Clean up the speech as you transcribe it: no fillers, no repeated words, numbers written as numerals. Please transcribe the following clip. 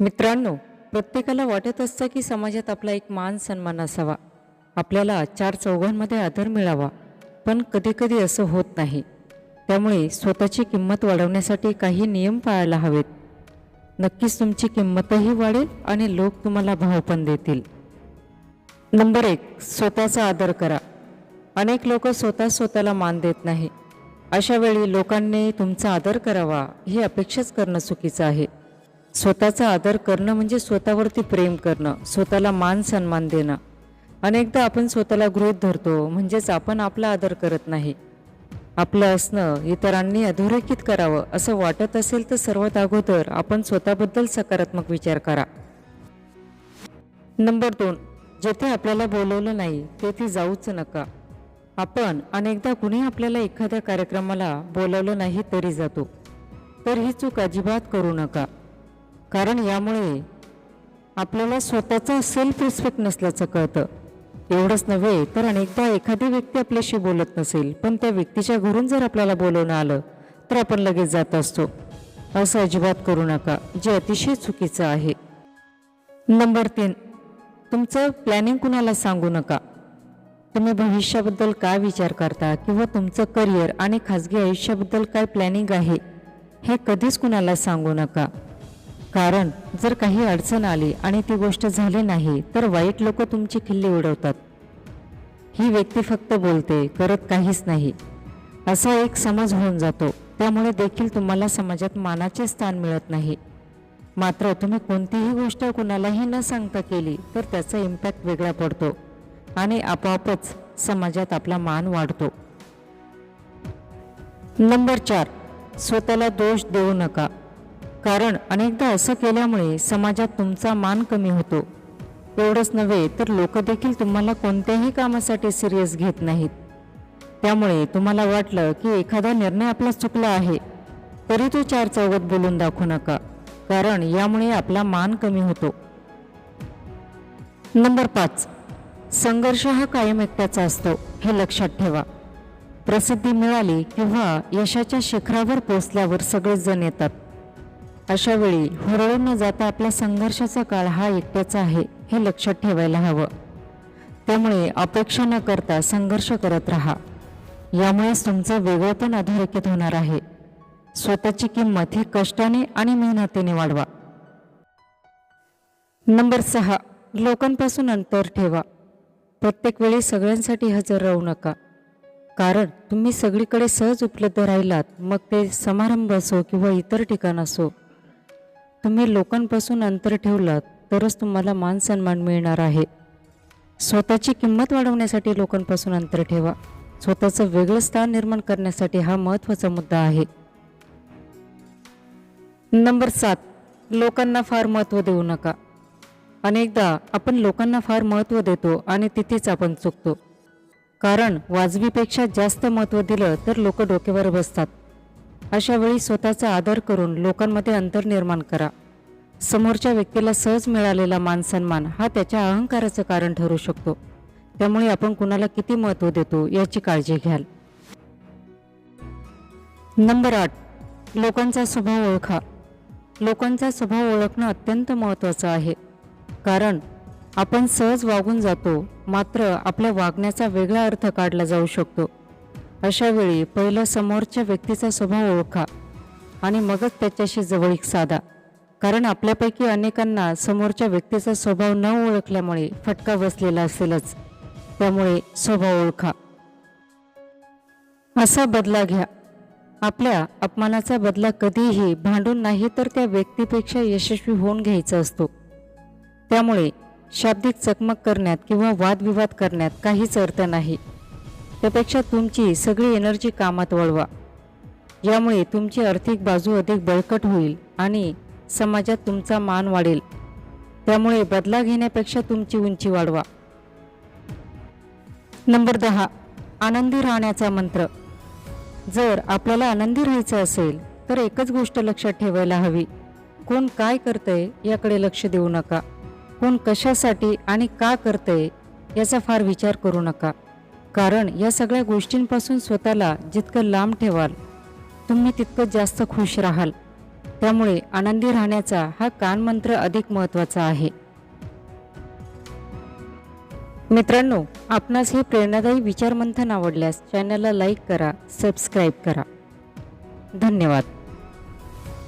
मित्रांनो, प्रत्येकाला वाटत असतं की समाजात आपला एक मान सन्मान असावा, आपल्याला चार चौघांमध्ये आदर मिळावा. पण कधीकधी असं होत नाही. त्यामुळे स्वतःची किंमत वाढवण्यासाठी काही नियम पाळायला हवेत. नक्कीच तुमची किंमतही वाढेल आणि लोक तुम्हाला भाव पण देतील. नंबर 1, स्वतःचा आदर करा. अनेक लोक स्वतःला मान देत नाही. अशा वेळी लोकांनी तुमचा आदर करावा ही अपेक्षाच करणं चुकीचं आहे. स्वतःचा आदर करणं म्हणजे स्वतःवरती प्रेम करणं, स्वतःला मान सन्मान देणं. अनेकदा आपण स्वतःला गृहीत धरतो, म्हणजेच आपण आपला आदर करत नाही. आपलं असणं इतरांनी अधोरेखित करावं असं वाटत असेल तर सर्वात अगोदर आपण स्वतःबद्दल सकारात्मक विचार करा. नंबर 2, जेथे आपल्याला बोलवलं नाही तेथे जाऊच नका. आपण अनेकदा कुणी आपल्याला एखाद्या कार्यक्रमाला बोलवलं नाही तरी जातो. तर ही चूक अजिबात करू नका. कारण यामुळे आपल्याला स्वतःचा सेल्फ रिस्पेक्ट नसल्याचं कळतं. एवढंच नव्हे तर अनेकदा एखादी व्यक्ती आपल्याशी बोलत नसेल, पण त्या व्यक्तीच्या घरून जर आपल्याला बोलवणं आलं तर आपण लगेच जात असतो. असं अजिबात करू नका, जे अतिशय चुकीचं आहे. नंबर 3, तुमचं प्लॅनिंग कुणाला सांगू नका. तुम्ही भविष्याबद्दल काय विचार करता किंवा तुमचं करिअर आणि खाजगी आयुष्याबद्दल काय प्लॅनिंग आहे हे कधीच कुणाला सांगू नका. कारण जर काही अडचण आली आणि ती गोष्ट झाली नाही तर वाईट लोक तुमची खिल्ली उडवतात. ही व्यक्ती फक्त बोलते, करत काहीच नाही, असा एक समज होऊन जातो. त्यामुळे देखील तुम्हाला समाजात मानाचे स्थान मिळत नाही. मात्र तुम्ही कोणतीही गोष्ट कुणालाही न सांगता केली तर त्याचा इम्पॅक्ट वेगळा पडतो आणि आपोआपच समाजात आपला मान वाढतो. नंबर 4, स्वतःला दोष देऊ नका. कारण अनेकदा असं केल्यामुळे समाजात तुमचा मान कमी होतो. एवढंच नव्हे तर लोक देखील तुम्हाला कोणत्याही कामासाठी सिरियस घेत नाहीत. त्यामुळे तुम्हाला वाटलं की एखादा निर्णय आपला चुकला आहे तरी तो चार चौघात बोलून दाखवू नका, कारण यामुळे आपला मान कमी होतो. नंबर 5, संघर्ष हा कायम एकट्याचा असतो हे लक्षात ठेवा. प्रसिद्धी मिळाली किंवा यशाच्या शिखरावर पोहोचल्यावर सगळेच जण येतात. अशा वेळी हुरळून न जाता आपला संघर्षाचा काळ हा एकट्याचा आहे हे लक्षात ठेवायला हवं. त्यामुळे अपेक्षा न करता संघर्ष करत राहा. यामुळेच तुमचं वेगळेपण अधोरेखित होणार आहे. स्वतःची किंमत ही कष्टाने आणि मेहनतीने वाढवा. नंबर 6, लोकांपासून अंतर ठेवा. प्रत्येक वेळी सगळ्यांसाठी हजर राहू नका. कारण तुम्ही सगळीकडे सहज उपलब्ध राहिलात, मग ते समारंभ असो किंवा इतर ठिकाण असो, तुम्ही लोकांपासून अंतर ठेवलात तरच तुम्हाला मान सन्मान मिळणार आहे. स्वतःची किंमत वाढवण्यासाठी लोकांपासून अंतर ठेवा. स्वतःचं वेगळं स्थान निर्माण करण्यासाठी हा महत्त्वाचा मुद्दा आहे. नंबर 7, लोकांना फार महत्त्व देऊ नका. अनेकदा आपण लोकांना फार महत्त्व देतो आणि तिथेच आपण चुकतो. कारण वाजवीपेक्षा जास्त महत्त्व दिलं तर लोक डोक्यावर बसतात. अशा वेळी स्वतःचा आदर करून लोकांमध्ये अंतर निर्माण करा. समोरच्या व्यक्तीला सहज मिळालेला मान सन्मान हा त्याच्या अहंकाराचं कारण ठरू शकतो. त्यामुळे आपण कुणाला किती महत्त्व देतो याची काळजी घ्याल. नंबर 8, लोकांचा स्वभाव ओळखा. लोकांचा स्वभाव ओळखणं अत्यंत महत्त्वाचं आहे. कारण आपण सहज वागून जातो, मात्र आपल्या वागण्याचा वेगळा अर्थ काढला जाऊ शकतो. अशा वेळी पहिलं समोरच्या व्यक्तीचा स्वभाव ओळखा आणि मगच त्याच्याशी जवळीक साधा. कारण आपल्यापैकी अनेकांना समोरच्या व्यक्तीचा स्वभाव न ओळखल्यामुळे फटका बसलेला असेलच. त्यामुळे स्वभाव ओळखा. असा बदला घ्या. आपल्या अपमानाचा बदला कधीही भांडून नाही तर त्या व्यक्तीपेक्षा यशस्वी होऊन घ्यायचा असतो. त्यामुळे शाब्दिक चकमक करण्यात किंवा वादविवाद करण्यात काहीच अर्थ नाही. त्यापेक्षा तुमची सगळी एनर्जी कामात वळवा. यामुळे तुमची आर्थिक बाजू अधिक बळकट होईल आणि समाजात तुमचा मान वाढेल. त्यामुळे बदला घेण्यापेक्षा तुमची उंची वाढवा. नंबर 10, आनंदी राहण्याचा मंत्र. जर आपल्याला आनंदी राहायचं असेल तर एकच गोष्ट लक्षात ठेवायला हवी. कोण काय करतंय याकडे लक्ष देऊ नका. कोण कशासाठी आणि का करतंय याचा फार विचार करू नका. कारण या सगळ्या गोष्टींपासून स्वतःला जितकं लांब ठेवाल तुम्ही तितकं जास्त खुश राहाल. त्यामुळे आनंदी राहण्याचा हा कानमंत्र अधिक महत्त्वाचा आहे. मित्रांनो, आपणास हे प्रेरणादायी विचारमंथन आवडल्यास चॅनलला लाईक करा, सबस्क्राईब करा. धन्यवाद.